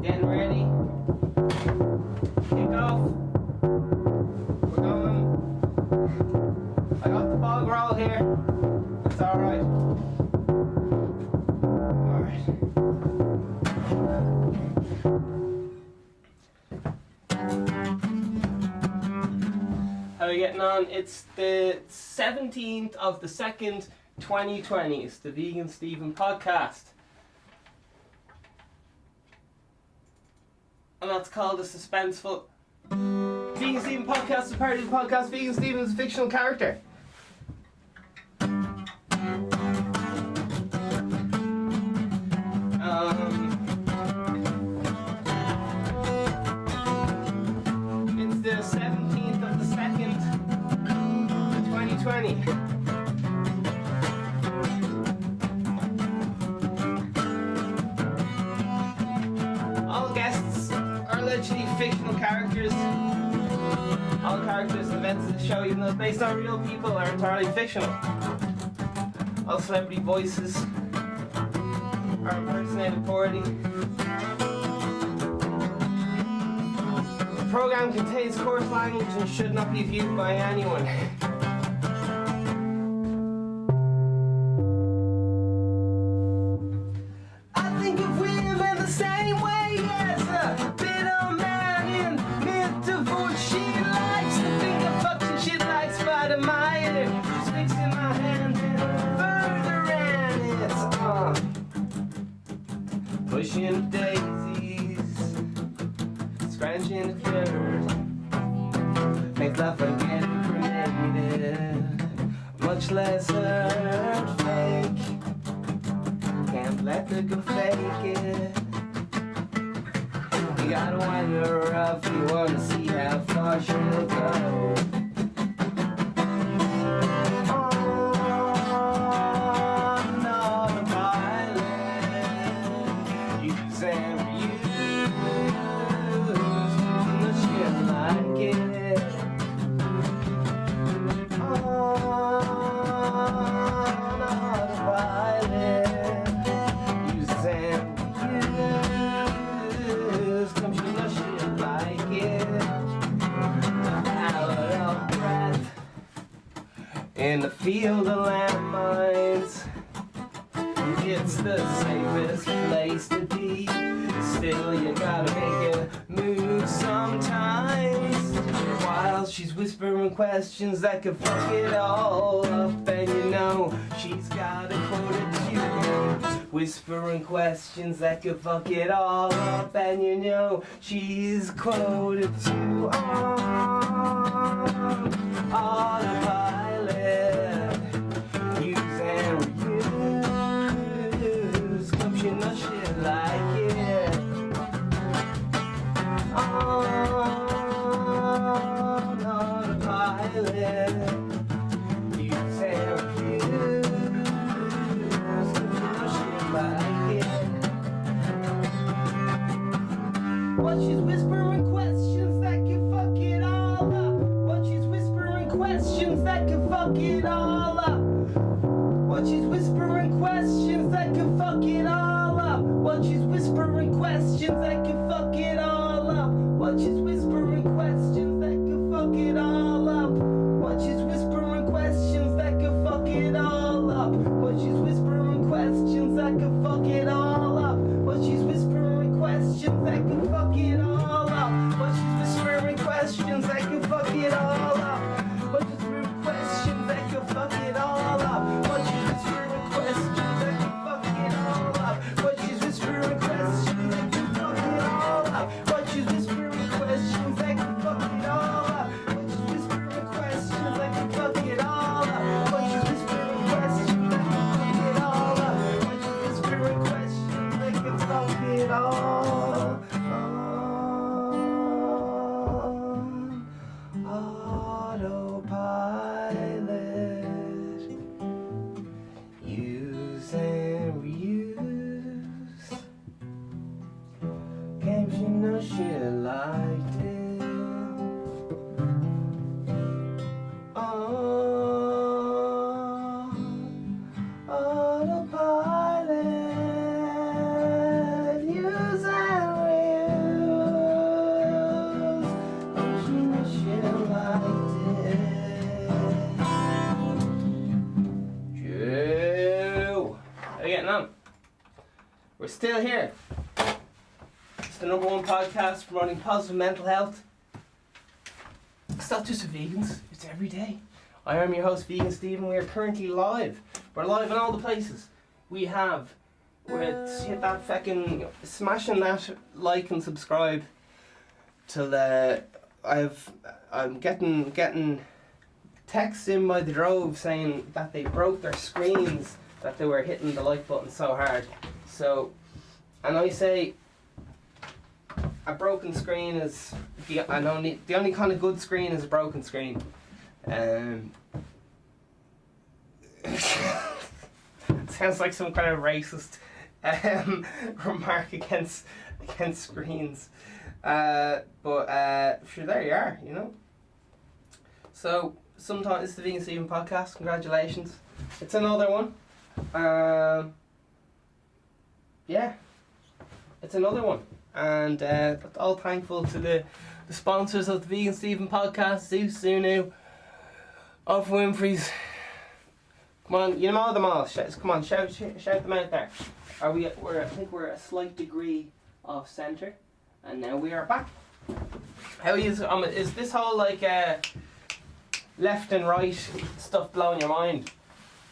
Getting ready. Kick off. We're going. I got the bog roll here. It's alright. Alright. How are you getting on? It's the 17th of the 2nd, 2020. It's the Vegan Stephen podcast. And that's called a suspenseful. Vegan Stephen podcast is part of the podcast. Vegan Stephen is a fictional character. It's the 17th of the 2nd, 2020. All guests are literally fictional characters. All characters and events of the show, even though it's based on real people, are entirely fictional. All celebrity voices are impersonated poorly. The programme contains coarse language and should not be viewed by anyone. I think of women the same way as a bitter man in mid-divorce. She likes to think of fucking shit like Spider-Man. Sticks in my hand and further, and it's pushing daisies, scratching the dirt, makes love forget cremated, much less hurt fake. Can't let the girl fake it. You gotta wind her up if you wanna see how far she'll go. In the field of landmines, it's the safest place to be. Still, you gotta make a move sometimes. While she's whispering questions that could fuck it all up, and you know she's got a quota too. Whispering questions that could fuck it all up, and you know she's quoted to autopilot. Use and reuse, come she know shit like it. On autopilot. Use and reuse, come she know shit like it. What she's whispering questions that can fuck it all up. What she's whispering questions that can fuck it all up. What she's whispering questions that can fuck it all up. What she's whispering questions that can fuck it all up. What she's whispering questions that can fuck it all up. What she's whispering questions that can fuck it all up. What she's whispering questions that can fuck it all up. What she's whispering questions that can fuck it all up. What she's whispering questions that can fuck it all up. What she's whispering questions that can fuck it all up. What she's whispering questions that can fuck it all up. What she's whispering questions that can fuck it all up. What she's whispering questions that can fuck it all up. What she's whispering questions that can fuck it all up. What she's whispering questions that can fuck it all up. What she's whispering questions that can fuck it all autopilot. Use and reuse. Came she know she liked it. Autopilot. Use and reuse. We're still here. It's the #1 podcast promoting positive mental health. It's not just for vegans, it's every day. I am your host, Vegan Stephen. We are currently live. We're live in all the places. We're hit that fucking, smashing that like and subscribe till I'm getting texts in by the drove saying that they broke their screens, that they were hitting the like button so hard. So, and I say, a broken screen is the only kind of good screen is a broken screen. Sounds like some kind of racist remark against screens. But sure, there you are, you know. So, sometimes it's the Vegan Stephen podcast. Congratulations. It's another one. Yeah, it's another one. And all thankful to the sponsors of the Vegan Stephen podcast, Zeus, Zunu, Oprah Winfrey's. Come on, you know them all. Come on, shout them out there. I think we're a slight degree off centre, and now we are back. How is this whole like left and right stuff blowing your mind,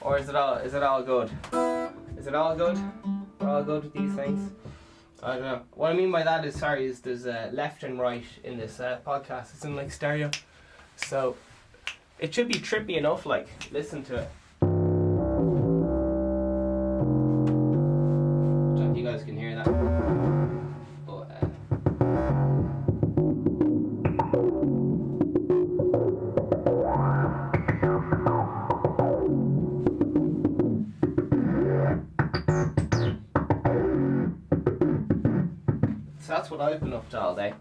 or is it all good? Is it all good? We're all good with these things. I don't know. What I mean by that is there's left and right in this podcast. It's in like stereo, so it should be trippy enough. Like, listen to it. I don't know if you guys can hear that, but so that's what I've been up to all day.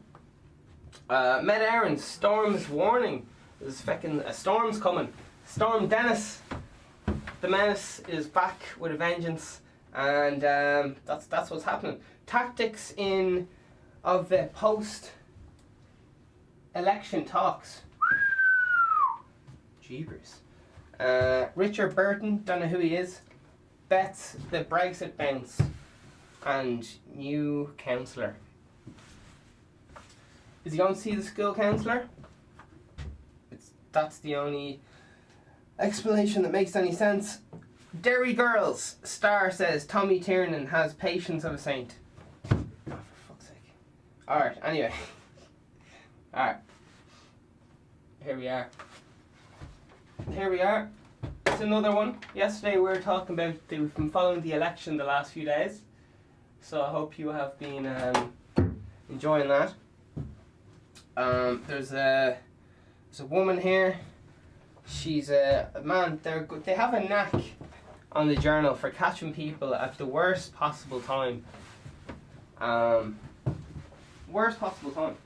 Med Aherns, storms warning. There's a storm's coming. Storm Dennis. The menace is back with a vengeance, and that's what's happening. Tactics of the post-election talks. Jeepers. Richard Burton, don't know who he is, bets the Brexit bounce, and new councillor. Is he going to see the school counsellor? That's the only explanation that makes any sense. Derry Girls, Star says Tommy Tiernan has patience of a saint. Oh, for fuck's sake. Alright, anyway. Alright. Here we are. It's another one. Yesterday we were talking about, we've been following the election the last few days. So I hope you have been enjoying that. There's a woman here. She's a man. They have a knack on the Journal for catching people at the worst possible time. Worst possible time.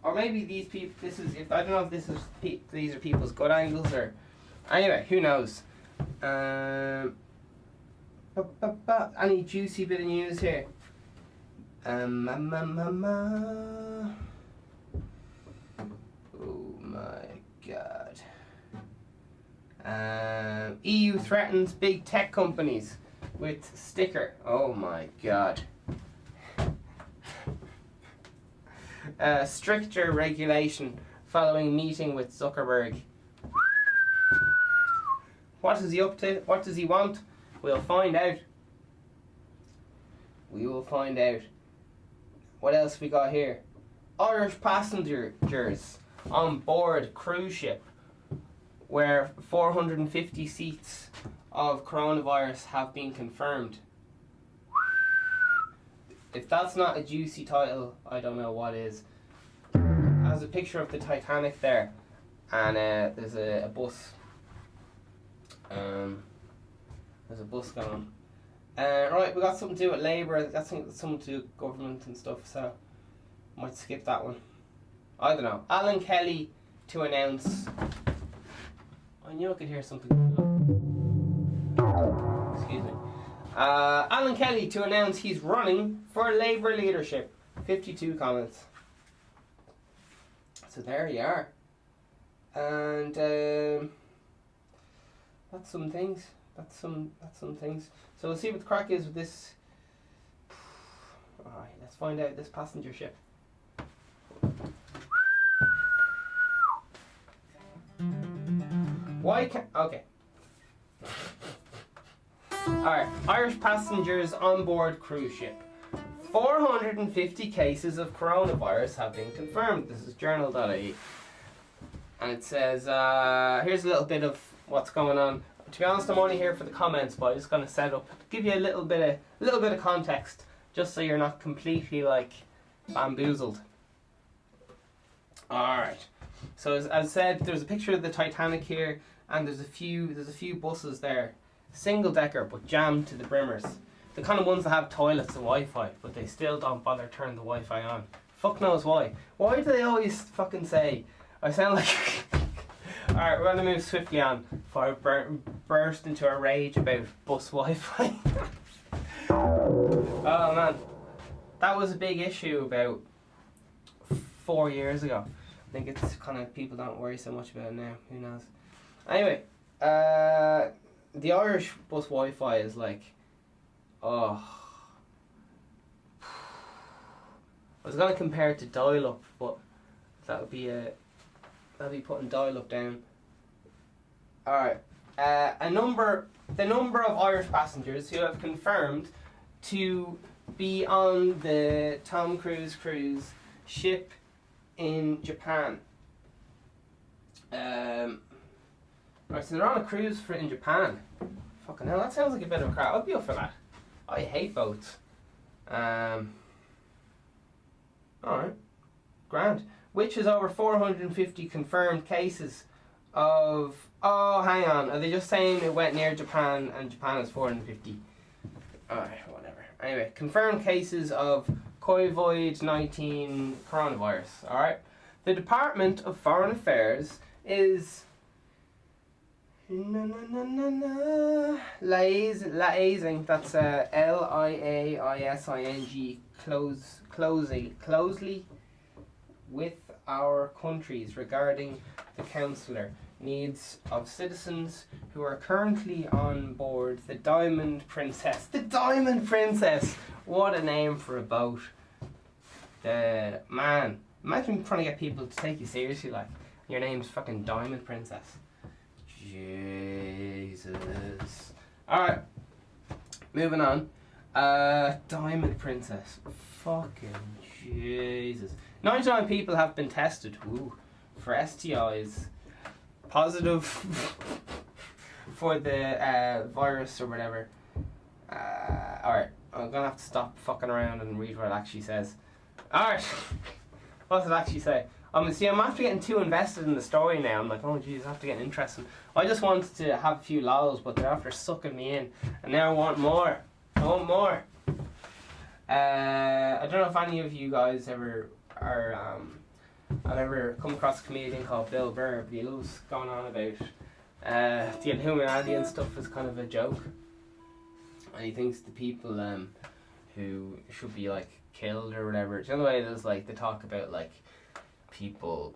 Or maybe these people. I don't know if these are people's good angles or. Anyway, who knows? Any juicy bit of news here? Oh my god. EU threatens big tech companies with sticker. Oh my god. Stricter regulation following meeting with Zuckerberg. What is he up to? What does he want? We'll find out. We will find out. What else we got here? Irish passengers on board cruise ship where 450 seats of coronavirus have been confirmed. If that's not a juicy title, I don't know what is. There's a picture of the Titanic there, and there's a bus. There's a bus going. Right, we got something to do with Labour. I think something to do with government and stuff, so might skip that one. I don't know. Alan Kelly to announce. I knew I could hear something. Excuse me. Alan Kelly to announce he's running for Labour leadership. 52 comments. So there you are. And that's some things. So we'll see what the crack is with this Let's find out this passenger ship. Why can't... Okay. Alright, Irish passengers on board cruise ship. 450 cases of coronavirus have been confirmed. This is journal.ie. And it says, here's a little bit of what's going on. To be honest, I'm only here for the comments, but I'm just going to set up, give you a little bit of context, just so you're not completely like bamboozled. Alright. So as said, there's a picture of the Titanic here, and there's a few buses there. Single decker, but jammed to the brimmers. The kind of ones that have toilets and Wi-Fi, but they still don't bother turning the Wi-Fi on. Fuck knows why. Why do they always fucking say, I sound like... Alright, we're going to move swiftly on before I burst into a rage about bus Wi-Fi. Oh man, that was a big issue about 4 years ago. I think it's kind of, people don't worry so much about it now, who knows. Anyway, the Irish bus Wi-Fi is like, oh, I was going to compare it to dial-up, but that'd be putting dial-up down. Alright, the number of Irish passengers who have confirmed to be on the Tom Cruise cruise ship in Japan. Right, so they're on a cruise in Japan. Fucking hell, that sounds like a bit of a crap. I'd be up for that. I hate boats. Alright. Grand. Which is over 450 confirmed cases of... Oh, hang on. Are they just saying it went near Japan and Japan is 450? Alright, whatever. Anyway, confirmed cases of COVID-19 coronavirus. Alright. The Department of Foreign Affairs is... liaising, that's L-I-A-I-S-I-N-G, closely with our countries regarding the consular needs of citizens who are currently on board the Diamond Princess. The Diamond Princess! What a name for a boat. Man, imagine trying to get people to take you seriously, like, your name's fucking Diamond Princess. Jesus. Alright, moving on. Diamond Princess. Fucking Jesus. 99 people have been tested for STIs. Positive for the virus or whatever. Alright, I'm gonna have to stop fucking around and read what it actually says. Alright, what does it actually say? I'm after getting too invested in the story now. I'm like, oh jeez, I have to get interesting. I just wanted to have a few lols, but they're after sucking me in, and now I want more. I want more. I don't know if any of you guys ever are. I've ever come across a comedian called Bill Burr, but he loves going on about the Illuminati and stuff is kind of a joke, and he thinks the people who should be like killed or whatever. The other way there's like they talk about like people,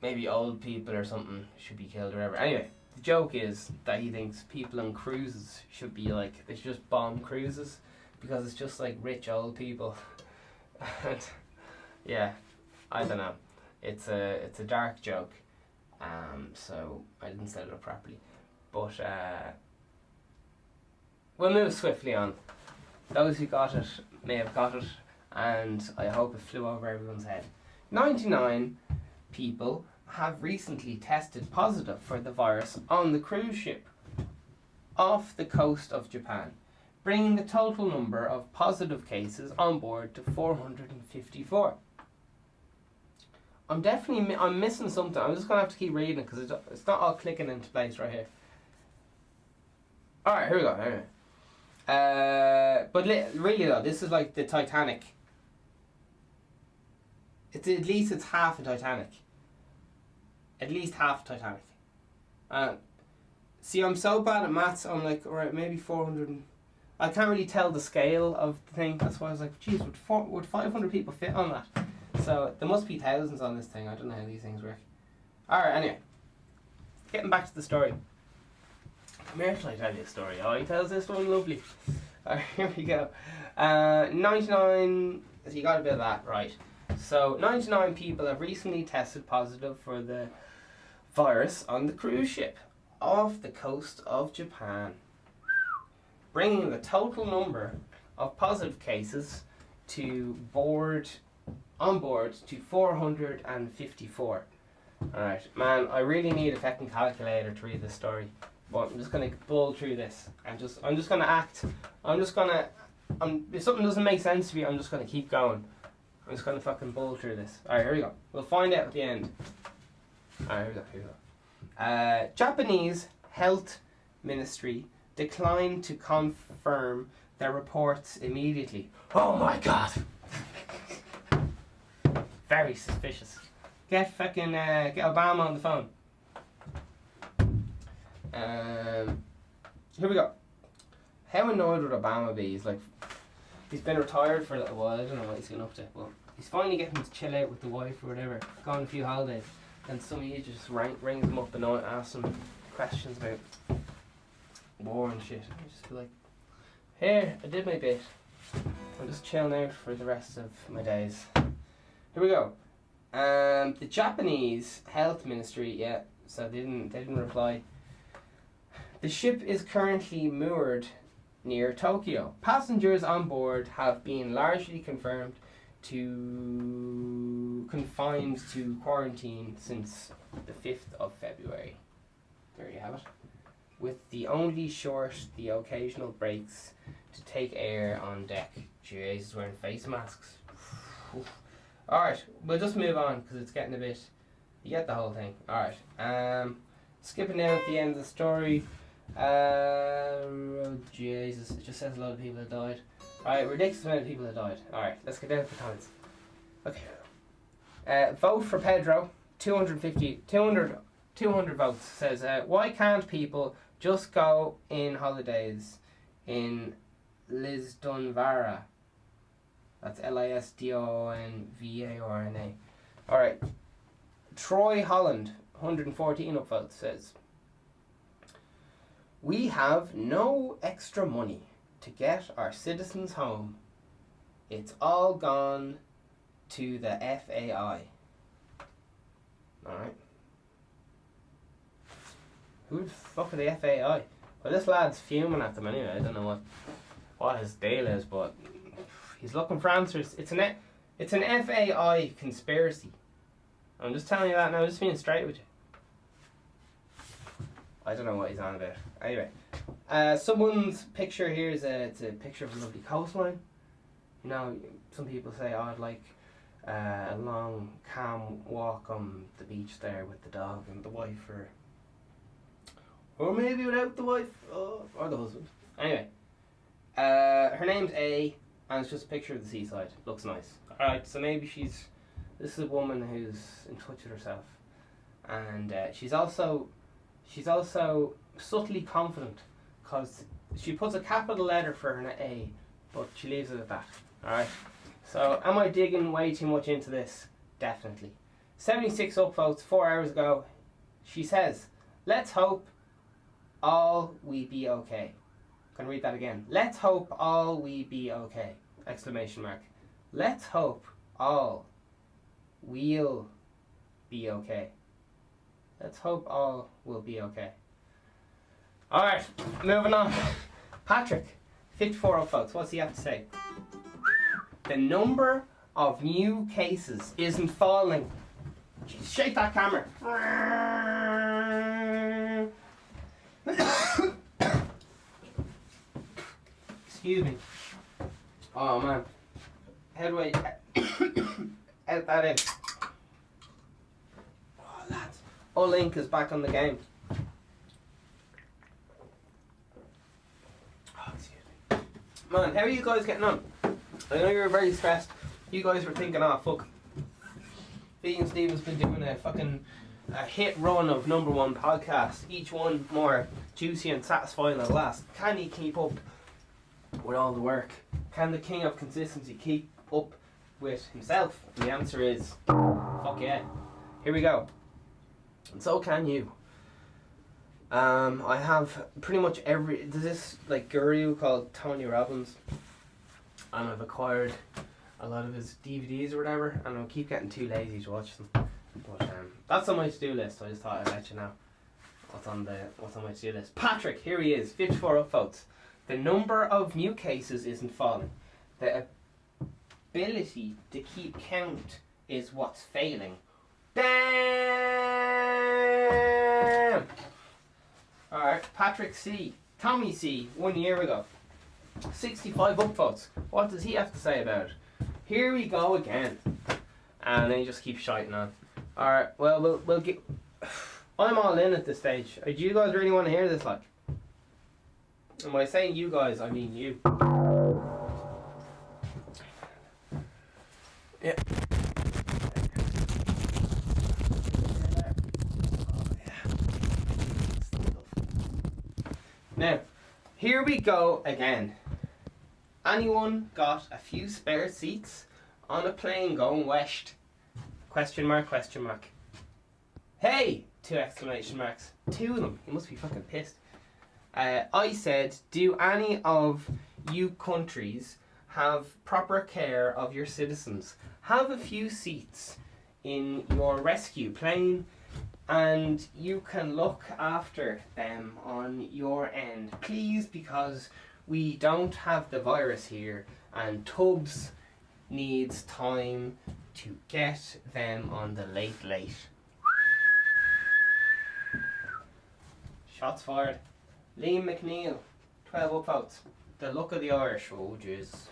maybe old people or something should be killed or whatever. Anyway, the joke is that he thinks people on cruises should be like, they should just bomb cruises because it's just like rich old people. And yeah, I don't know. It's a dark joke. So I didn't set it up properly. But we'll move swiftly on. Those who got it may have got it, and I hope it flew over everyone's head. 99 people have recently tested positive for the virus on the cruise ship off the coast of Japan, bringing the total number of positive cases on board to 454. I'm missing something. I'm just going to have to keep reading it because it's not all clicking into place right here. Alright, here we go. Anyway. But really though, this is like the Titanic. At least it's half a Titanic. At least half Titanic. See, I'm so bad at maths, I'm like, alright, maybe 400... I can't really tell the scale of the thing, that's why I was like, geez, would 500 people fit on that? So, there must be thousands on this thing, I don't know how these things work. Alright, anyway. Getting back to the story. Come here till I tell you a story. Oh, he tells this one lovely. Alright, here we go. 99, so you got a bit of that, right. So, 99 people have recently tested positive for the virus on the cruise ship off the coast of Japan, bringing the total number of positive cases on board to 454. Alright, man, I really need a fucking calculator to read this story. But I'm just gonna bull through this. I'm just gonna act. If something doesn't make sense to me, I'm just gonna keep going. I'm just gonna fucking bull through this. Alright, here we go. We'll find out at the end. Alright, here we go. Japanese Health Ministry declined to confirm their reports immediately. Oh my god! Very suspicious. Get Obama on the phone. Here we go. How annoyed would Obama be? He's been retired for a little while. I don't know what he's getting up to, but he's finally getting to chill out with the wife or whatever, go on a few holidays, and some idiot just rings him up and asks him questions about war and shit. I just feel like, here, I did my bit. I'm just chilling out for the rest of my days. Here we go. The Japanese Health Ministry, yeah, so they didn't reply. The ship is currently moored near Tokyo. Passengers on board have been largely confined to quarantine since the 5th of February. There you have it. With the occasional breaks to take air on deck. Jesus, wearing face masks. Alright, we'll just move on because it's getting a bit... You get the whole thing. Alright, skipping down at the end of the story. Jesus, it just says a lot of people have died. Alright, ridiculous amount of people have died. Alright, let's get down to the comments. Okay. Vote for Pedro. 200 votes. Says, why can't people just go in holidays in Lisdonvarna? That's Lisdonvarna. Alright. Troy Holland, 114 upvotes, says, we have no extra money to get our citizens home. It's all gone to the FAI. Alright. Who the fuck are the FAI? Well, this lad's fuming at them anyway. I don't know what his deal is, but he's looking for answers. It's an FAI conspiracy. I'm just telling you that now, just being straight with you. I don't know what he's on about. Anyway, someone's picture here is it's a picture of a lovely coastline. You know, some people say, oh, I'd like a long, calm walk on the beach there with the dog and the wife, or maybe without the wife, or the husband. Anyway, her name's A, and it's just a picture of the seaside. Looks nice. Alright, so maybe this is a woman who's in touch with herself, and she's also subtly confident because she puts a capital letter for her A, but she leaves it at that. Alright, so am I digging way too much into this? Definitely. 76 upvotes 4 hours ago. She says, let's hope all we be okay. Can I read that again? Let's hope all we be okay. Exclamation mark. Let's hope all we'll be okay. Let's hope all will be okay. Alright, moving on. Patrick, 54 upvotes. What's he have to say? The number of new cases isn't falling. Jeez, shake that camera. Excuse me. Oh man. How do I out that in? Oh lads. Link is back on the game. Oh, excuse me. Man, how are you guys getting on? I know you were very stressed. You guys were thinking, oh fuck. V and Steve has been doing a hit run of #1 podcasts, each one more juicy and satisfying than the last. Can he keep up with all the work? Can the king of consistency keep up with himself? And the answer is, fuck yeah. Here we go. And so can you. I have pretty much there's this like guru called Tony Robbins, and I've acquired a lot of his DVDs or whatever, and I'll keep getting too lazy to watch them. But that's on my to-do list, so I just thought I'd let you know what's on my to-do list. Patrick, here he is, 54 upvotes. The number of new cases isn't falling. The ability to keep count is what's failing. Damn! Alright, Patrick C. Tommy C. 1 year ago. 65 upvotes. What does he have to say about it? Here we go again. And then he just keeps shouting on. Alright, well, we'll get... I'm all in at this stage. Do you guys really want to hear this, like? And when I say you guys, I mean you. Yeah. Now, here we go again. Anyone got a few spare seats on a plane going west? Question mark, question mark. Hey! 2 exclamation marks. 2 of them. He must be fucking pissed. I said, do any of you countries have proper care of your citizens? Have a few seats in your rescue plane and you can look after them on your end. Please, because we don't have the virus here and Tubbs needs time to get them on the late. Shots fired. Liam McNeil, 12 upvotes. The look of the Irish, oh jeez.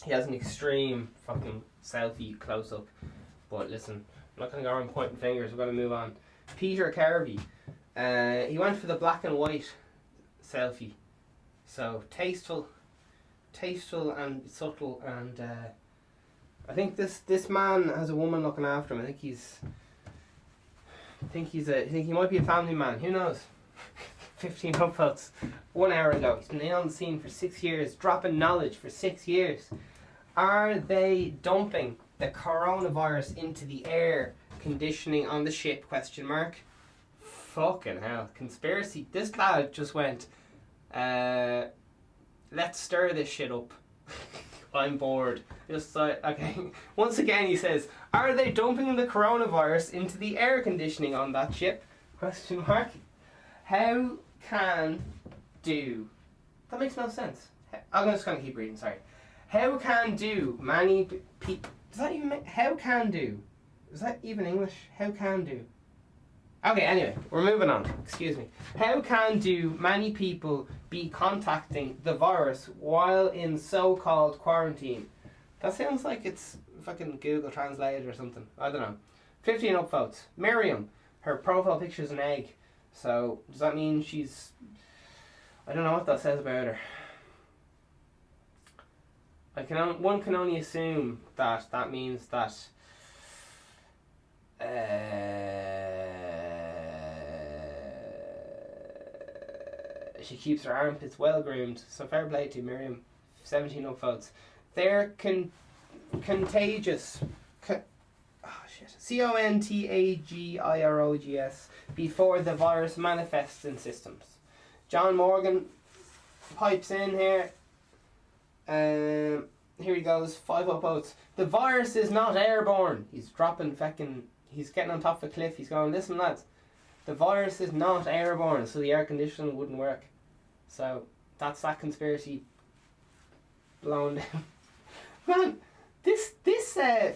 He has an extreme fucking selfie close up. But listen, I'm not going to go around pointing fingers, we're going to move on. Peter Carvey, he went for the black and white selfie. So tasteful and subtle, and I think this man has a woman looking after him. I think he might be a family man. Who knows? 15 upvotes. 1 hour ago. He's been on the scene for 6 years, dropping knowledge for 6 years. Are they dumping the coronavirus into the air conditioning on the ship? Question mark. Fucking hell. Conspiracy. This lad just went, let's stir this shit up. I'm bored. Just like, okay. Once again he says, are they dumping the coronavirus into the air conditioning on that ship? Question mark. How can do... That makes no sense. I'm just going to keep reading, sorry. How can do many people... Does that even make... How can do? Is that even English? How can do? Okay, anyway, we're moving on. Excuse me. How can do many people be contacting the virus while in so-called quarantine? That sounds like it's fucking Google Translate or something. I don't know. 15 upvotes. Miriam. Her profile picture is an egg. So, does that mean she's... I don't know what that says about her. One can only assume that that means that... she keeps her armpits well groomed. So fair play to Miriam. 17 upvotes. They're contagious. CONTAGIROGS before the virus manifests in systems. John Morgan pipes in here. Here he goes. 5 upvotes. The virus is not airborne. He's dropping fucking... He's getting on top of a cliff. He's going, listen lads, the virus is not airborne, so the air conditioning wouldn't work. So that's that conspiracy blown down. Man, this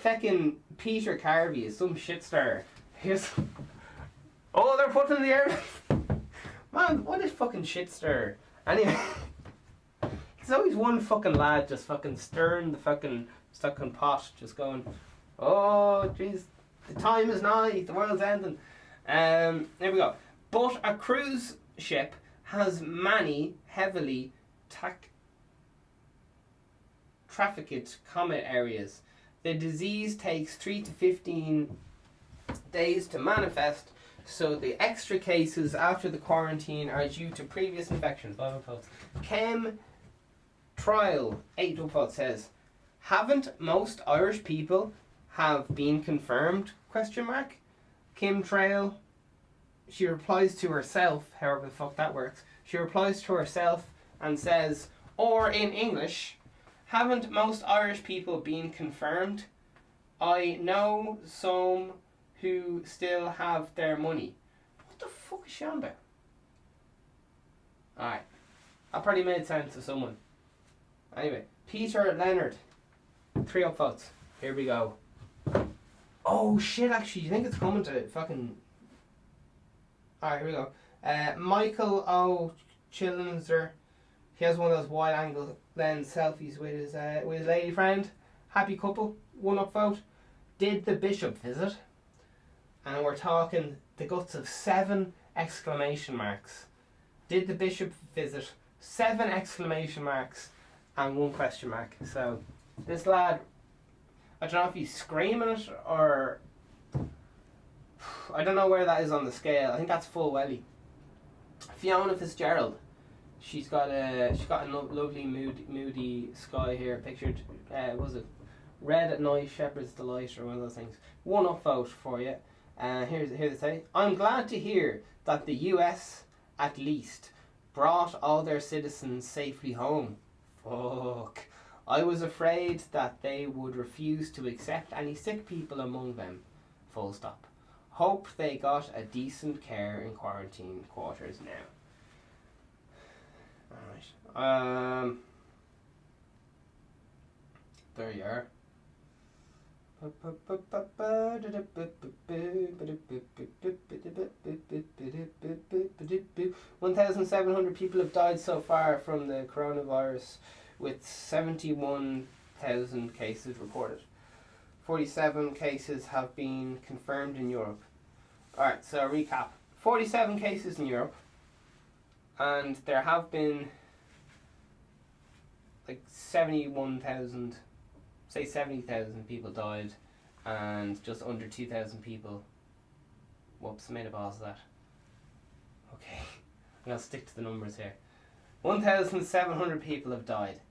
fucking Peter Carvey is some shit star. Oh, they're putting the air. Man, what is fucking shit stir? Anyway, there's always one fucking lad just fucking stirring the fucking pot, just going, oh jeez, the time is nigh, the world's ending. There we go. But a cruise ship has many heavily trafficked comet areas. The disease takes 3 to 15 days to manifest, so the extra cases after the quarantine are due to previous infections. 5 upvotes. Chem Trial 8 upvotes says, haven't most Irish people have been confirmed? Question mark. Kim Trail she replies to herself, however the fuck that works. She replies to herself and says, or in English, haven't most Irish people been confirmed? I know some who still have their money. What the fuck is she on about? Alright. That probably made sense to someone. Anyway, Peter Leonard. 3 upvotes. Here we go. Oh shit, actually, do you think it's coming to fucking... Alright, here we go. Michael O. Chillenser. He has one of those wide angle lens selfies with his lady friend. Happy couple. 1 upvote. Did the bishop visit? And we're talking the guts of 7 exclamation marks. Did the bishop visit? 7 exclamation marks and 1 question mark. So this lad, I don't know if he's screaming it or I don't know where that is on the scale. I think that's full welly. Fiona Fitzgerald. She's got a lovely moody sky here pictured. Was it red at night, shepherd's delight, or one of those things. 1 upvote for you. Here they say. I'm glad to hear that the US at least brought all their citizens safely home. Fuck. I was afraid that they would refuse to accept any sick people among them. Full stop. Hope they got a decent care in quarantine quarters now. Alright. There you are. 1,700 people have died so far from the coronavirus, with 71,000 cases reported. 47 cases have been confirmed in Europe. Alright, so recap. 47 cases in Europe, and there have been like 71,000, say 70,000 people died, and just under 2,000 people, whoops, made a balls of that. Okay, I'm going to stick to the numbers here. 1,700 people have died.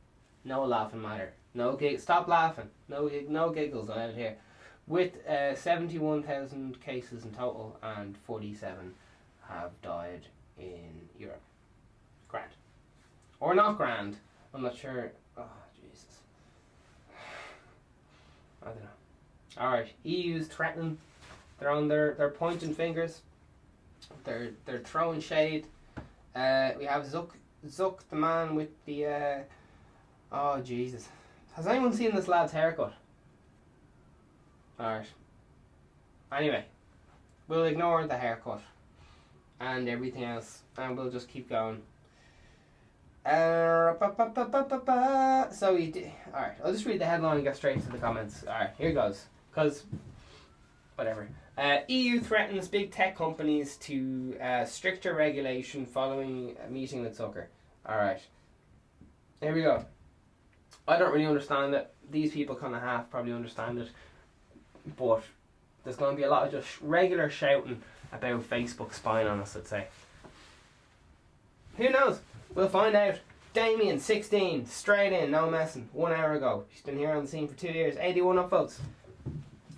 No laughing matter. No stop laughing. No giggles allowed here. With 71,000 cases in total, and 47 have died in Europe. Grand. Or not grand. I'm not sure. Oh, Jesus. I don't know. Alright, EU's threatening. They're pointing fingers. They're throwing shade. We have Zuck, the man with the oh Jesus. Has anyone seen this lad's haircut? Alright. Anyway, we'll ignore the haircut and everything else, and we'll just keep going. So he did. Alright, I'll just read the headline and get straight into the comments. Alright, here goes. Because, whatever. EU threatens big tech companies to stricter regulation following a meeting with Zucker. Alright. Here we go. I don't really understand it. These people kind of half probably understand it. But there's going to be a lot of just regular shouting about Facebook spying on us, I'd say. Who knows? We'll find out. Damien, 16, straight in, no messing. 1 hour ago. She's been here on the scene for 2 years. 81 upvotes.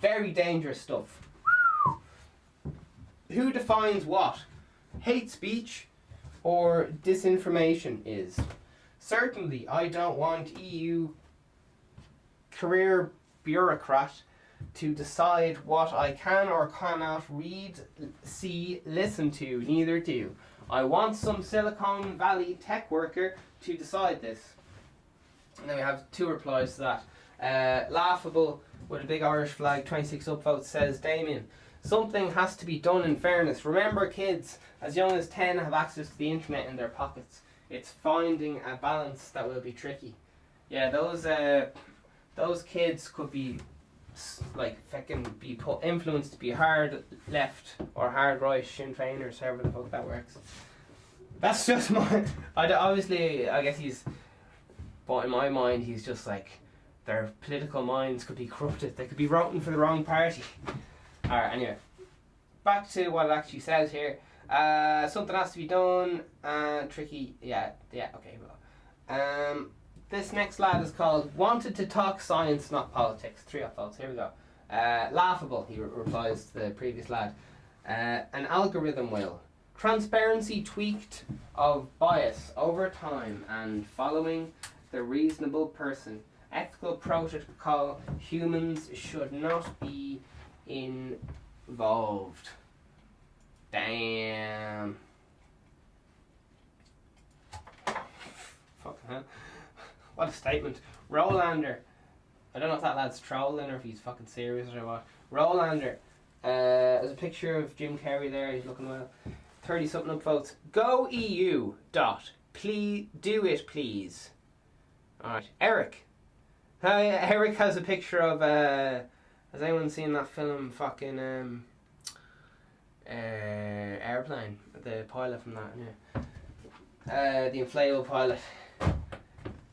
Very dangerous stuff. Who defines what hate speech or disinformation is? Certainly, I don't want EU career bureaucrat to decide what I can or cannot read, see, listen to. Neither do. I want some Silicon Valley tech worker to decide this. And then we have 2 replies to that. Laughable with a big Irish flag, 26 upvotes, says Damien. Something has to be done in fairness. Remember, kids as young as 10 have access to the internet in their pockets. It's finding a balance that will be tricky. Yeah, those kids could be like fucking be influenced to be hard left or hard right, Sinn Féiners, however the fuck that works. That's just my. Obviously, I guess he's. But in my mind, he's just like their political minds could be corrupted. They could be voting for the wrong party. Alright, anyway. Back to what it actually says here. Something has to be done. Tricky. Yeah, okay, well. This next lad is called Wanted to Talk Science, Not Politics. 3 upvotes. Here we go. Laughable, he replies to the previous lad. An algorithm will. Transparency tweaked of bias over time and following the reasonable person. Ethical protocol. Humans should not be involved. Damn. Fucking hell. What a statement. Rolander. I don't know if that lad's trolling or if he's fucking serious or what. Rolander. There's a picture of Jim Carrey there. He's looking well. 30 something upvotes. Go EU. Dot. Please do it, please. Alright. Eric. Hi, Eric has a picture of has anyone seen that film fucking Airplane? The pilot from that, yeah. The inflatable pilot.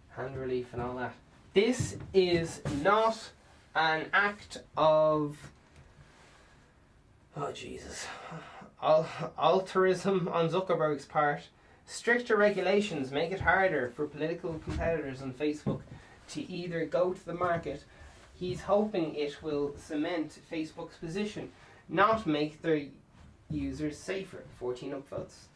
Hand relief and all that. This is not an act of Jesus. Altruism on Zuckerberg's part. Stricter regulations make it harder for political competitors on Facebook to either go to the market. He's hoping it will cement Facebook's position, not make their users safer. 14 upvotes.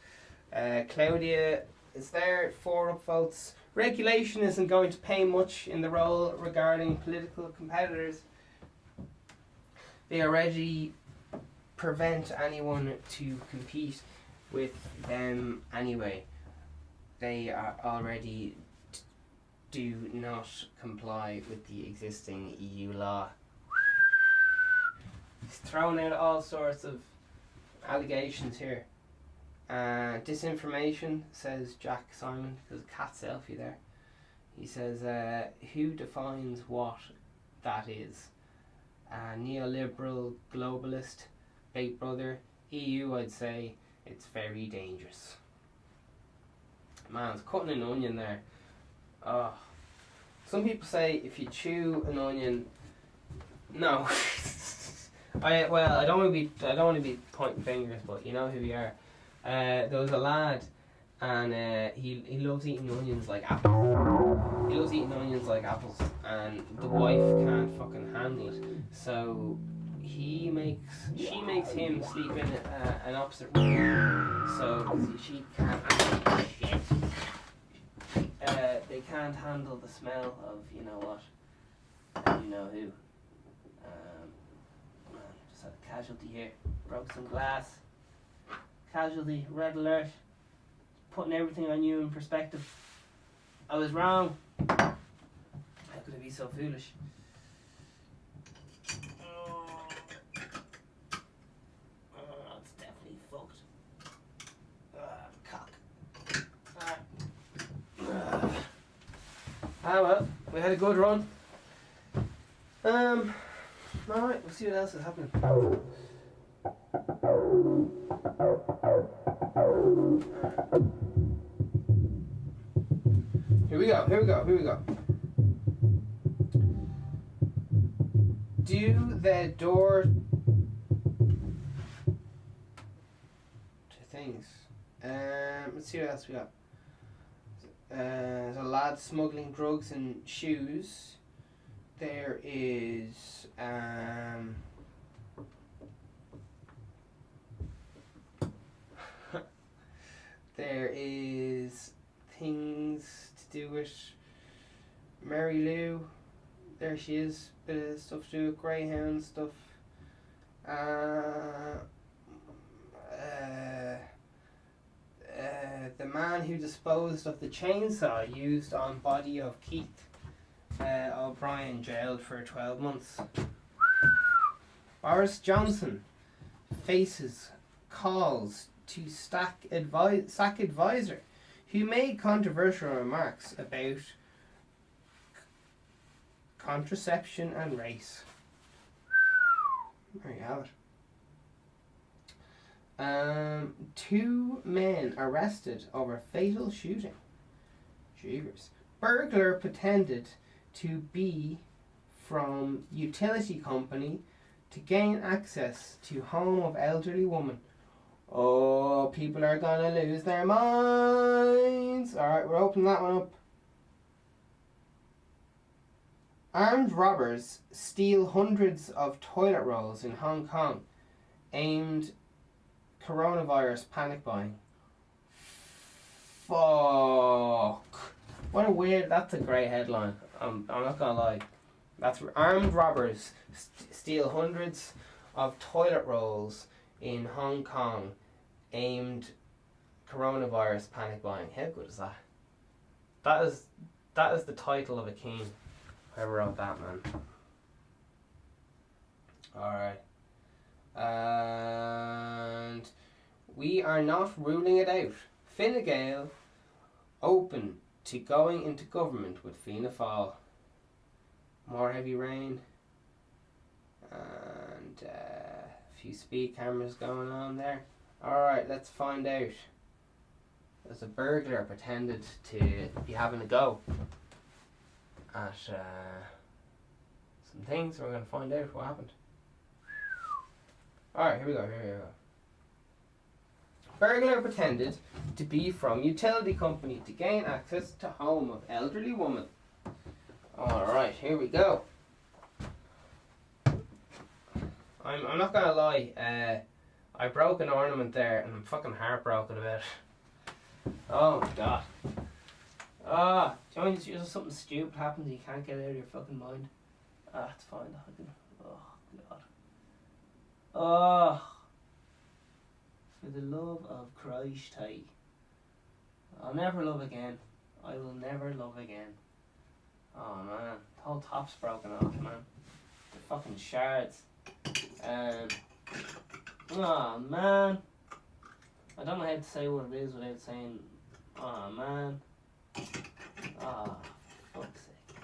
Claudia is there, 4 upvotes. Regulation isn't going to pay much in the role regarding political competitors. They already prevent anyone to compete with them anyway. They are already do not comply with the existing EU law. He's thrown out all sorts of allegations here. Disinformation, says Jack Simon. There's a cat selfie there. He says, who defines what that is? Neoliberal, globalist, Big Brother, EU, I'd say it's very dangerous. Man, it's cutting an onion there. Oh. Some people say if you chew an onion, no. I don't want to be pointing fingers, but you know who we are. There was a lad, and he loves eating onions like apples. He loves eating onions like apples, and the wife can't fucking handle it. So she makes him sleep in an opposite room. So she can't handle shit. They can't handle the smell of you know what, and you know who. Just had a casualty here. Broke some glass. Casualty, red alert. Putting everything on you in perspective. I was wrong. How could I be so foolish? It's definitely fucked. Cock. Well, we had a good run. Alright, we'll see what else is happening. Here we go. Do the door to things. Let's see what else we got. There's a lad smuggling drugs and shoes. There is there is things to do with Mary Lou. There she is. Bit of stuff to do with Greyhound stuff. The man who disposed of the chainsaw used on body of Keith O'Brien jailed for 12 months. Boris Johnson faces calls to sack advisor who made controversial remarks about contraception and race. There you have it. 2 men arrested over fatal shooting. Jeevers. Burglar pretended to be from utility company to gain access to home of elderly woman. Oh, people are gonna lose their minds. Alright, we're opening that one up. Armed robbers steal hundreds of toilet rolls in Hong Kong, aimed coronavirus panic buying. Fuck. What a weird. That's a great headline. I'm not gonna lie. That's armed robbers steal hundreds of toilet rolls in Hong Kong, aimed coronavirus panic buying. How good is that? That is the title of a king. Whoever wrote that, man. Alright. And we are not ruling it out. Fine Gael open to going into government with Fianna Fáil. More heavy rain. And a few speed cameras going on there. Alright, let's find out. There's a burglar pretended to be having a go at some things. We're going to find out what happened. Alright, here we go. Burglar pretended to be from utility company to gain access to home of elderly woman. Alright, here we go. I'm not gonna lie, I broke an ornament there and I'm fucking heartbroken about it. Oh my god. Ah, do you know when just something stupid happens and you can't get it out of your fucking mind? Ah, it's fine. Oh god. Oh. For the love of Christ, I'll never love again. I will never love again. Oh man, the whole top's broken off, man. The fucking shards. Oh man. I don't know how to say what it is without saying, oh man. Oh, fuck's sake.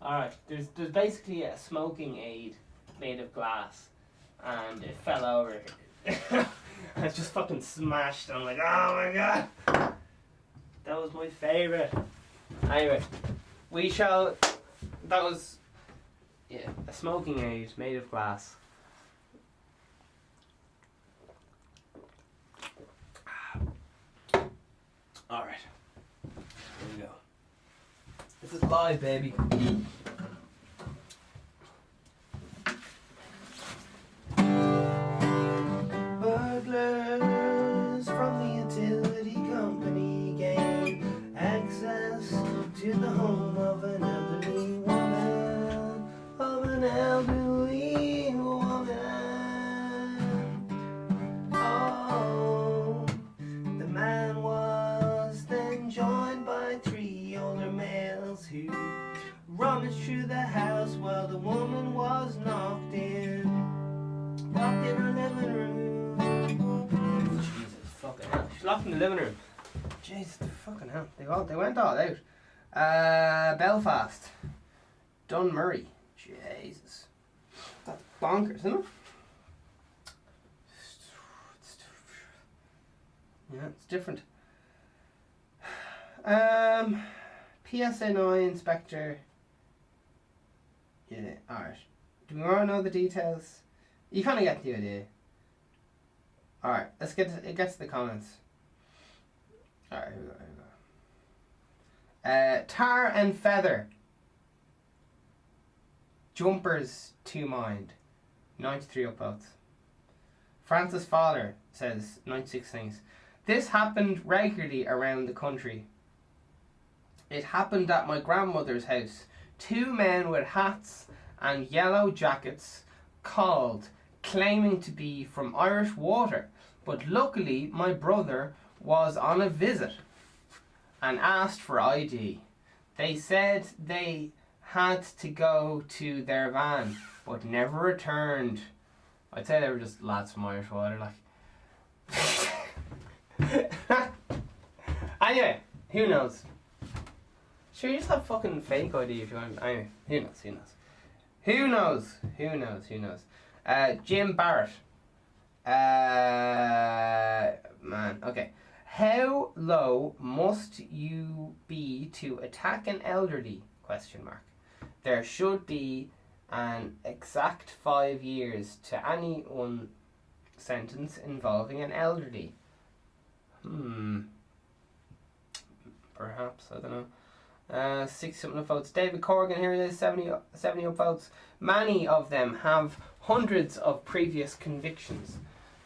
Alright, there's basically a smoking aid made of glass and it fell over. I just fucking smashed. I'm like, oh my god, that was my favourite. Anyway, that was, yeah, a smoking aid made of glass. Alright, here we go. This is live, baby. Burglars from the utility company gain access to the home of an elderly woman. Oh, the man was then joined by 3 older males who rummaged through the house while the woman was locked in her living room. Jesus fucking hell. She's locked in the living room. Jesus fucking hell. They went all out. Belfast. Dunmurray. Jesus. That's bonkers, isn't it? Yeah, it's different. PSNI inspector. Yeah, alright. Do we want to know the details? You kind of get the idea. Alright, let's get to the comments. Alright, here we go. Tar and feather. Jumpers to mind. 93 upvotes. Francis Fowler says 96 things. This happened regularly around the country. It happened at my grandmother's house. 2 men with hats and yellow jackets called, claiming to be from Irish Water, but luckily my brother was on a visit and asked for ID. They said they had to go to their van but never returned. I'd say they were just lads from Irish Water, like. Anyway, who knows? Sure, you just have fucking fake ID if you want. Anyway, who knows? Jim Barrett. Man, okay. How low must you be to attack an elderly? ? There should be an exact 5 years to any one sentence involving an elderly. Perhaps, I don't know. 60-something votes. David Corrigan, here it is, 70 votes. Many of them have hundreds of previous convictions.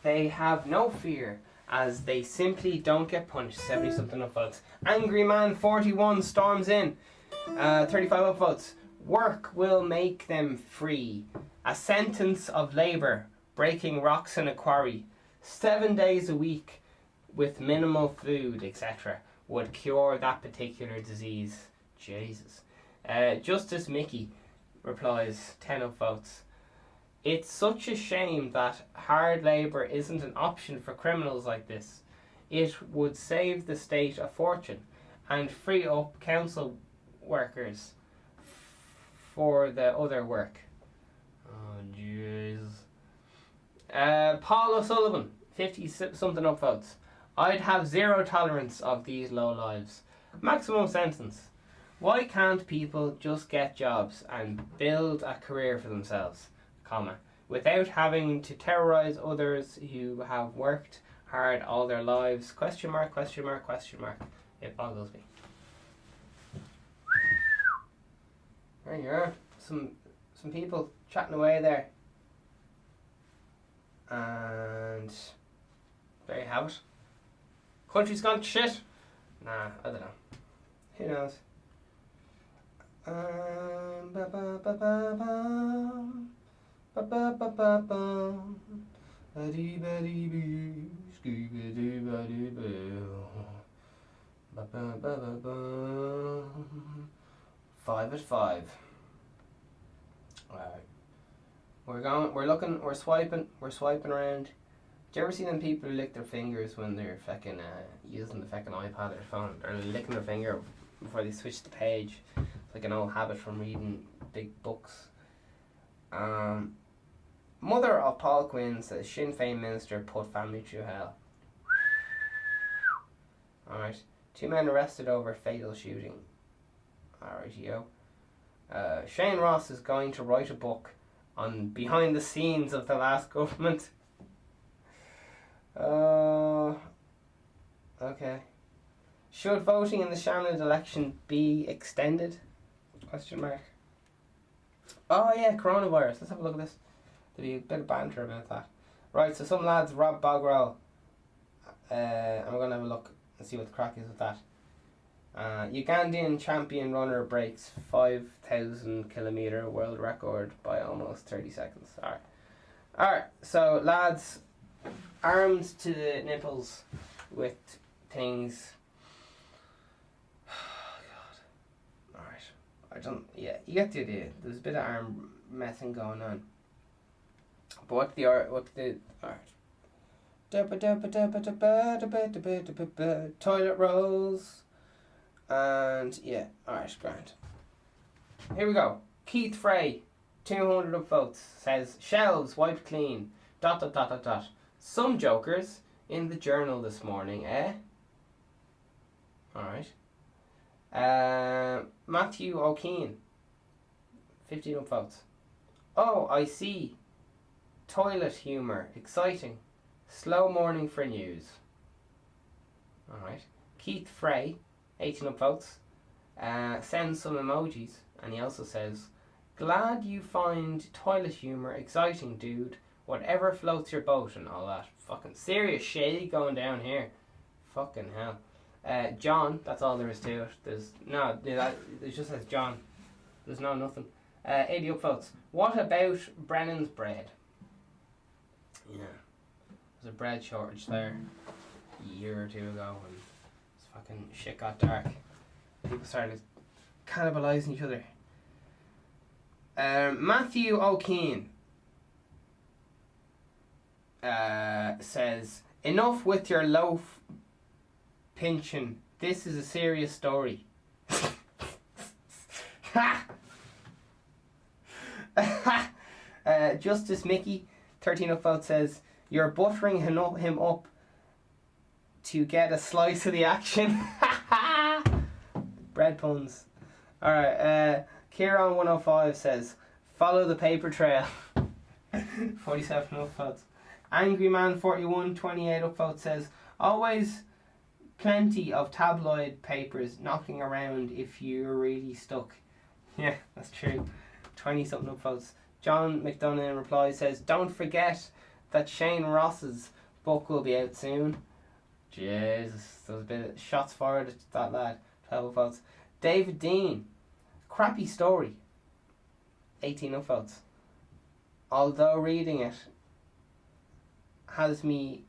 They have no fear, as they simply don't get punished. 70 something upvotes. Angry Man 41 storms in. 35 upvotes. Work will make them free. A sentence of labour, breaking rocks in a quarry, 7 days a week with minimal food, etc., would cure that particular disease. Jesus. Justice Mickey replies, 10 upvotes. It's such a shame that hard labour isn't an option for criminals like this. It would save the state a fortune and free up council workers for the other work. Oh, jeez. Paul O'Sullivan, 50 something upvotes. I'd have zero tolerance of these low lives. Maximum sentence. Why can't people just get jobs and build a career for themselves, comma, without having to terrorise others who have worked hard all their lives? Question mark, question mark, question mark. It boggles me. There you are. Some people chatting away there. And there you have it. Country's gone to shit. Nah, I don't know. Who knows? Five at 5. Alright. We're swiping around. Do you ever see them people who lick their fingers when they're fucking using the fucking iPad or phone? Or licking their finger before they switch the page? It's like an old habit from reading big books. Mother of Paul Quinn says Sinn Féin minister put family through hell. Alright. 2 men arrested over fatal shooting. Alright, Shane Ross is going to write a book on behind the scenes of the last government. Okay. Should voting in the Shannon election be extended? Question mark. Oh yeah, coronavirus. Let's have a look at this. There'll be a bit of banter about that. Right, so some lads robbed Bogrel. And we're going to have a look and see what the crack is with that. Ugandan champion runner breaks 5,000 kilometre world record by almost 30 seconds. Alright, so lads, armed to the nipples with things. Oh god. Alright. You get the idea. There's a bit of arm messing going on. But toilet rolls. And yeah, alright, grand. Here we go. Keith Frey, 200 upvotes, says shelves wiped clean. ... Some jokers in the Journal this morning, eh? Alright. Matthew O'Keen, 15 upvotes. Oh, I see. Toilet humour, exciting. Slow morning for news. Alright. Keith Frey, 18 upvotes. Sends some emojis, and he also says, glad you find toilet humour exciting, dude. Whatever floats your boat and all that. Fucking serious shade going down here. Fucking hell. John, that's all there is to it. It just says John. There's nothing. 80 upvotes. What about Brennan's bread? Yeah. There's a bread shortage there a year or two ago when this fucking shit got dark. People started cannibalising each other. Matthew O'Keen says, enough with your loaf pinching. This is a serious story. Justice Mickey, 13 upvotes, says, you're buttering him up to get a slice of the action. Bread puns. Alright, Kieran 105 says, follow the paper trail. 47 upvotes. Angry Man 41, 28 upvotes, says, always plenty of tabloid papers knocking around if you're really stuck. Yeah, that's true. 20 something upvotes. John McDonough in reply says, don't forget that Shane Ross's book will be out soon. Jesus, there was a bit of shots fired at that lad. 12 votes. David Dean, crappy story. 18 upvotes. Although reading it has me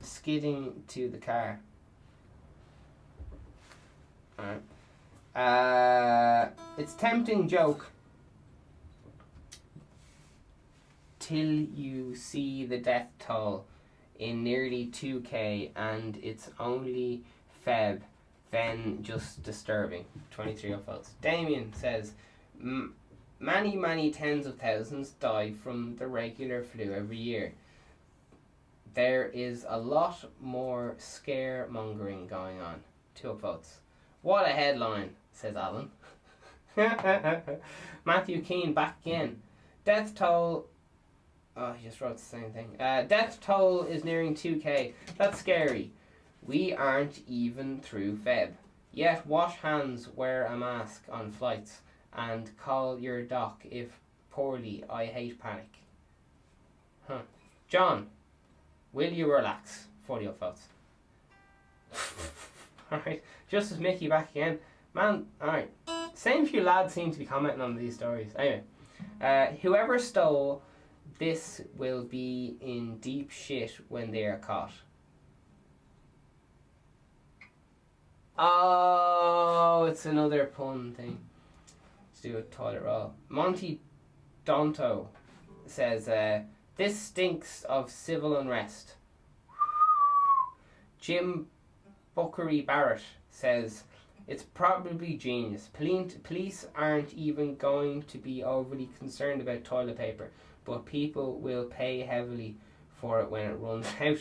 skidding to the car. Alright. It's tempting joke till you see the death toll in nearly 2k and it's only Feb, then just disturbing. 23 upvotes. Damien says, many tens of thousands die from the regular flu every year. There is a lot more scaremongering going on. 2 upvotes. What a headline, says Alan. Matthew Keane back again. Death toll. Oh, he just wrote the same thing. Death toll is nearing 2k. That's scary. We aren't even through Feb. Yet wash hands, wear a mask on flights, and call your doc if poorly. I hate panic. John, will you relax? 40 upvotes. Alright, Justice Mickey back again. Man, alright. Same few lads seem to be commenting on these stories. Anyway, whoever stole this will be in deep shit when they are caught. Oh, it's another pun thing. Let's do a toilet roll. Monty Donto says, this stinks of civil unrest. Jim Buckery Barrett says, it's probably genius. Police aren't even going to be overly concerned about toilet paper, but people will pay heavily for it when it runs out.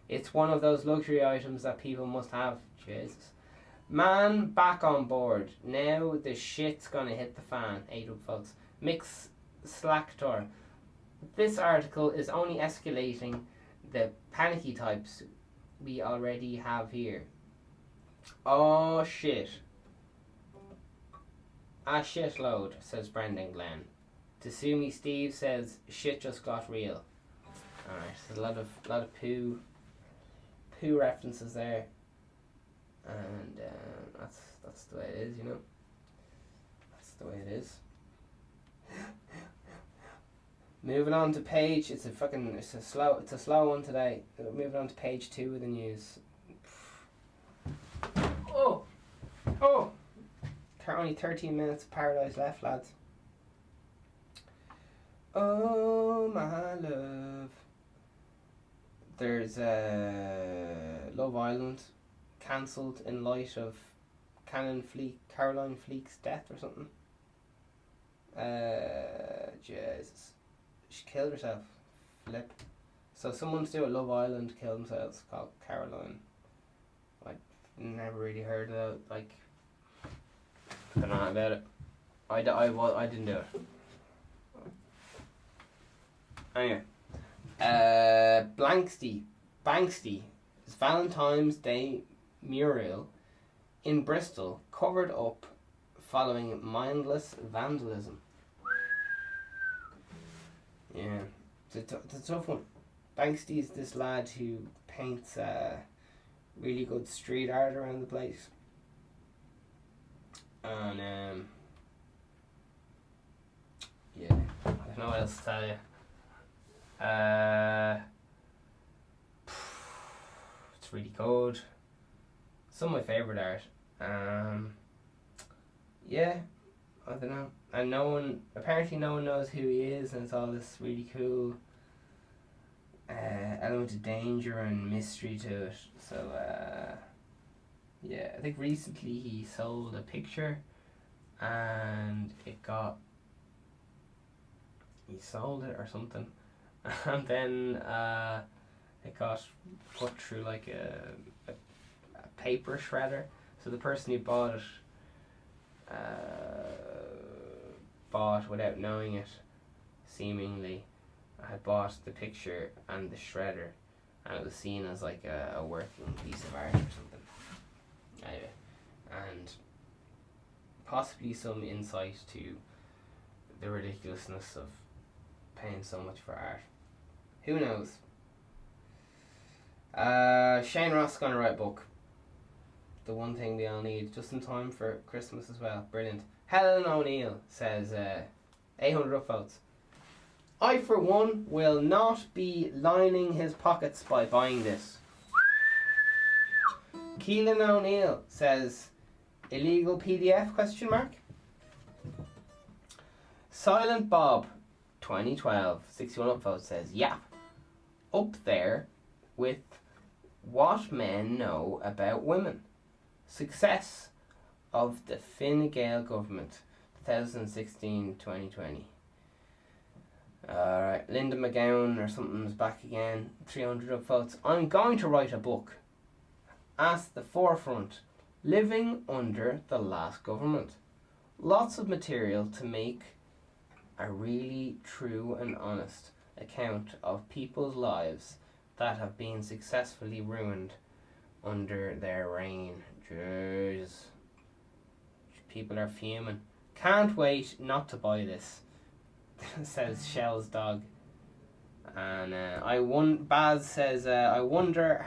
It's one of those luxury items that people must have. Jesus. Man back on board. Now the shit's gonna hit the fan. 8 upvotes. Mix Slacktor. This article is only escalating the panicky types we already have here. Oh shit. A shitload, says Brendan Glenn. Tasumi Steve says shit just got real. Alright, there's a lot of poo references there. And that's the way it is, you know. That's the way it is. Moving on to page, it's a slow one today. Moving on to page 2 of the news. Oh! Only 13 minutes of paradise left, lads. Oh my love. There's Love Island cancelled in light of Caroline Fleek's death or something. Jesus. She killed herself. Flip. So someone to do at Love Island killed themselves called Caroline. I never really heard of it. Like, I don't know about it. I didn't do it. Anyway. Banksty's Valentine's Day mural in Bristol covered up following mindless vandalism. Yeah, it's a tough one. Banksty's this lad who paints really good street art around the place. And yeah, I don't know what else to tell you. It's really good. Some of my favourite art. Yeah, I don't know. And apparently no one knows who he is, and it's all this really cool element of danger and mystery to it. So yeah, I think recently he sold a picture and he sold it or something, and then it got put through like a paper shredder. So the person who bought it bought without knowing it, seemingly had bought the picture and the shredder, and it was seen as like a working piece of art or something. Anyway, and possibly some insight to the ridiculousness of paying so much for art. Who knows? Shane Ross is going to write a book. The one thing we all need, just in time for Christmas as well. Brilliant. Helen O'Neill says, 800 upvotes. I, for one, will not be lining his pockets by buying this. Keelan O'Neill says, illegal PDF, question mark? Silent Bob, 2012, 61 upvotes, says, yap. Up there with what men know about women. Success of the Fine Gael government, 2016-2020. Alright, Linda McGowan or something's back again, 300 upvotes. I'm going to write a book. At the forefront, living under the last government. Lots of material to make a really true and honest account of people's lives that have been successfully ruined under their reign. Jeez. People are fuming. Can't wait not to buy this, says Shell's dog. And Baz says, I wonder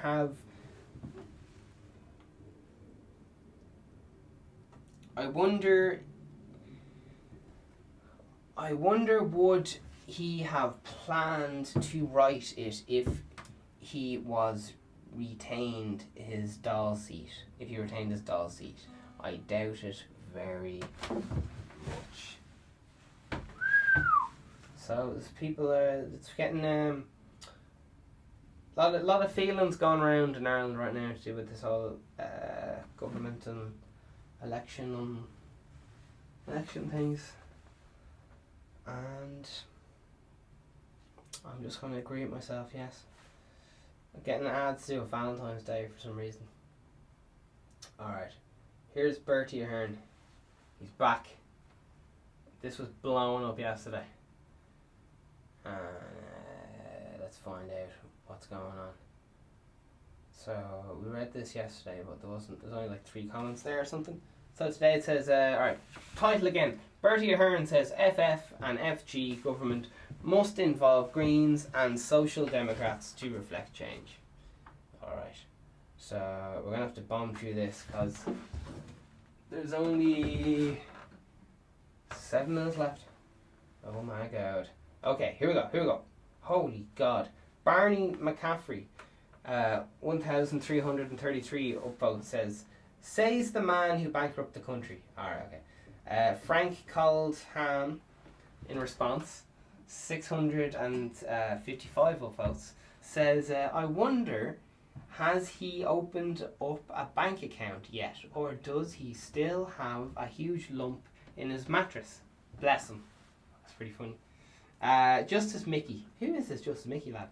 would he have planned to write it if he retained his Dáil seat. I doubt it very much. So it's getting a lot of feelings going around in Ireland right now to do with this whole government and election things, and I'm just going to agree with myself. Yes, I'm getting ads to Valentine's Day for some reason. Alright, here's Bertie Aherns. He's back. This was blowing up yesterday. Let's find out what's going on. So we read this yesterday, but there's only like 3 comments there or something. So today it says, alright, title again. Bertie Aherns says FF and FG government must involve Greens and Social Democrats to reflect change. Alright, so we're going to have to bomb through this because there's only 7 minutes left. Oh my god. Okay, here we go. Holy god. Barney McCaffrey, 1,333 upvotes, says the man who bankrupted the country. Alright, okay. Frank called Han in response, 655 upvotes, says, I wonder, has he opened up a bank account yet, or does he still have a huge lump in his mattress? Bless him. That's pretty funny. Justice Mickey. Who is this Justice Mickey lad?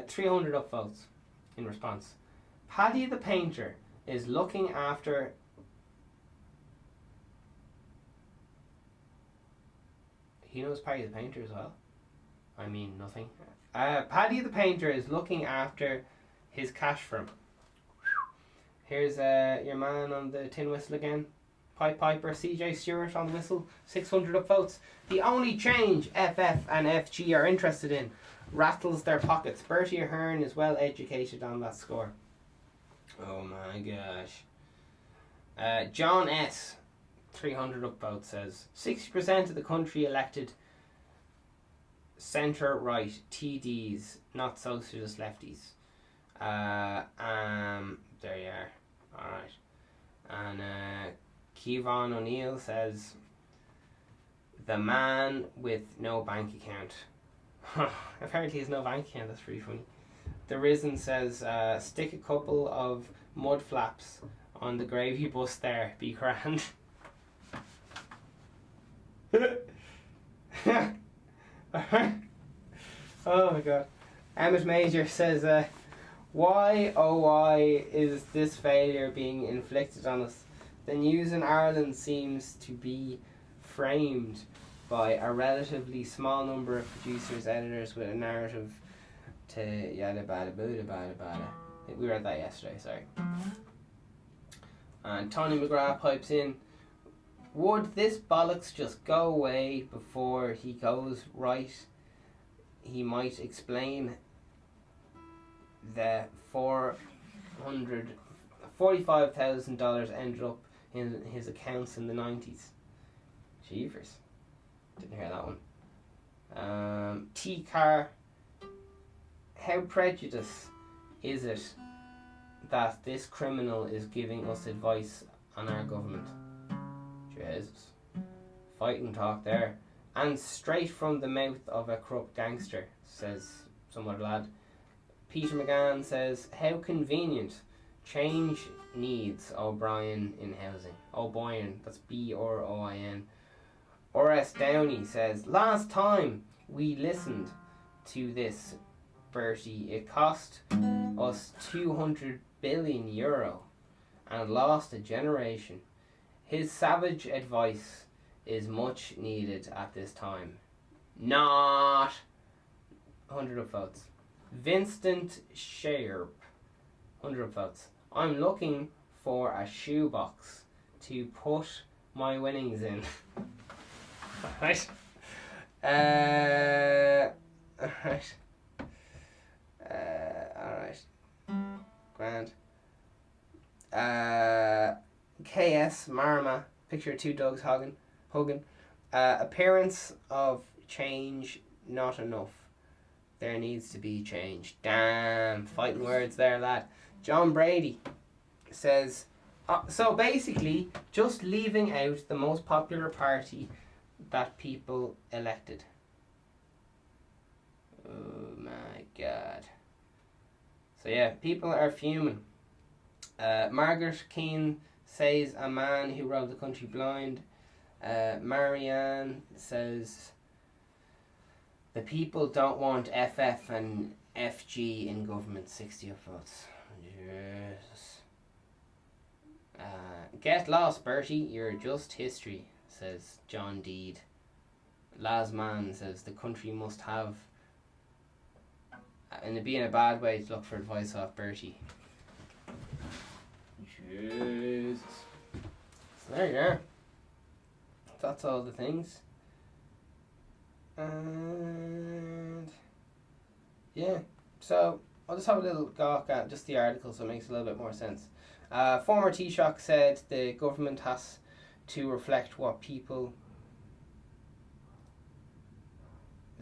300 upvotes in response. Paddy the painter is looking after... He knows Paddy the painter as well? I mean nothing. Paddy the painter is looking after his cash firm. Here's your man on the tin whistle again. Piper, CJ Stewart on the whistle, 600 upvotes. The only change FF and FG are interested in rattles their pockets. Bertie Aherns is well educated on that score. Oh my gosh. John S, 300 upvotes, says 60% of the country elected centre-right TDs, not socialist lefties. There you are. Alright. And Kevon O'Neill says the man with no bank account. Apparently he has no bank account. That's pretty funny. The Risen says stick a couple of mud flaps on the gravy bus there, be grand. Oh my god. Emmett Major says why oh why is this failure being inflicted on us? The news in Ireland seems to be framed by a relatively small number of producers, editors with a narrative to yada bada bada bada bada. I think we read that yesterday, sorry. And Tony McGrath pipes in, would this bollocks just go away before he goes right he might explain the $445,000 ended up in his accounts in the 90s. Jeepers. Didn't hear that one. T-Car. How prejudiced is it that this criminal is giving us advice on our government? Jesus. Fighting talk there. And straight from the mouth of a corrupt gangster, says some other lad. Peter McGann says, how convenient. Change needs O'Brien in housing. O'Brien, that's B-R-O-I-N. R.S. Downey says, last time we listened to this, Bertie, it cost us €200 billion and lost a generation. His savage advice is much needed at this time. Not 100 upvotes. Vincent Sharp, 100 upvotes. I'm looking for a shoebox to put my winnings in. Alright. Alright. Alright. Grand. KS Marma, picture of two dogs hugging. Appearance of change not enough. There needs to be change. Damn, fighting words there, lad. John Brady says, so basically, just leaving out the most popular party that people elected. Oh my God. So yeah, people are fuming. Margaret Keane says, a man who rode the country blind. Marianne says, the people don't want FF and FG in government. 60 upvotes. Jesus. Get lost, Bertie. You're just history, says John Deed. Lasman says, the country must have, and it'd be in a bad way to look for advice off Bertie. Jesus. So there you are. That's all the things. And yeah, so I'll just have a little gawk at just the article so it makes a little bit more sense. Former Taoiseach said the government has to reflect what people's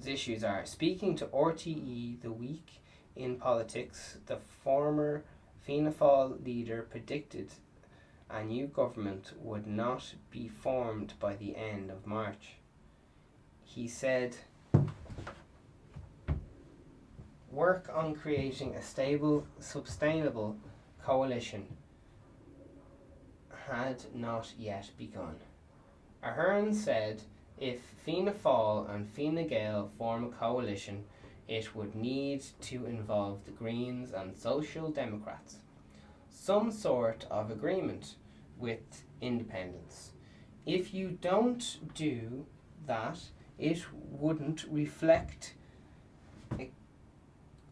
issues are. Speaking to RTE The Week in Politics, the former Fianna Fáil leader predicted a new government would not be formed by the end of March. He said, work on creating a stable, sustainable coalition had not yet begun. Ahern said if Fianna Fáil and Fine Gael form a coalition, it would need to involve the Greens and Social Democrats. Some sort of agreement with independents. If you don't do that, it wouldn't reflect a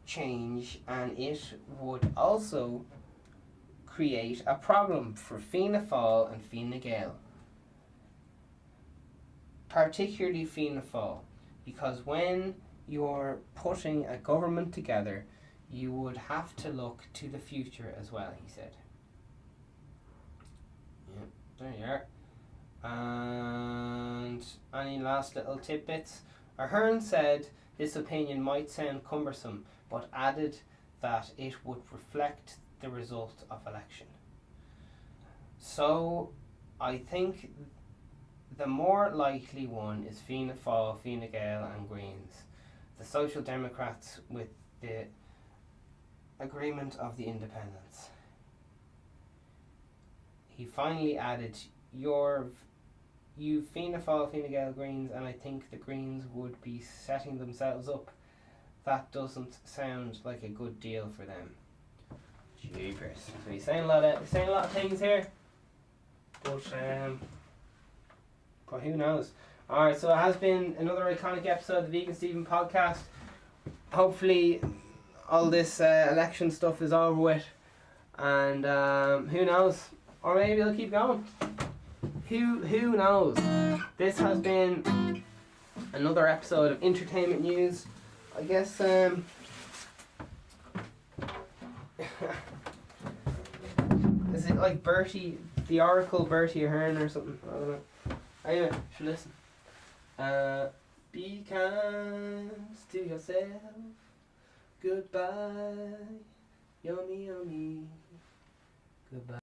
change, and it would also create a problem for Fianna Fáil and Fine Gael. Particularly Fianna Fáil, because when you're putting a government together, you would have to look to the future as well, he said. Yeah, there you are. And any last little tidbits? Ahern said this opinion might sound cumbersome, but added that it would reflect the result of election. So I think the more likely one is Fianna Fáil, Fine Gael and Greens. The Social Democrats with the agreement of the independents. He finally added, you Fianna Fáil, Fine Gael, Greens, and I think the Greens would be setting themselves up. That doesn't sound like a good deal for them. Jeepers. So he's saying a lot of things here. But who knows? Alright, so it has been another iconic episode of the Vegan Stephen podcast. Hopefully all this election stuff is over with. And who knows? Or maybe it'll keep going. Who knows? This has been another episode of Entertainment News. I guess is it like Bertie, the Oracle Bertie Aherns or something? I don't know. Anyway, should listen. Be kind to yourself. Goodbye. Yummy, yummy. Goodbye.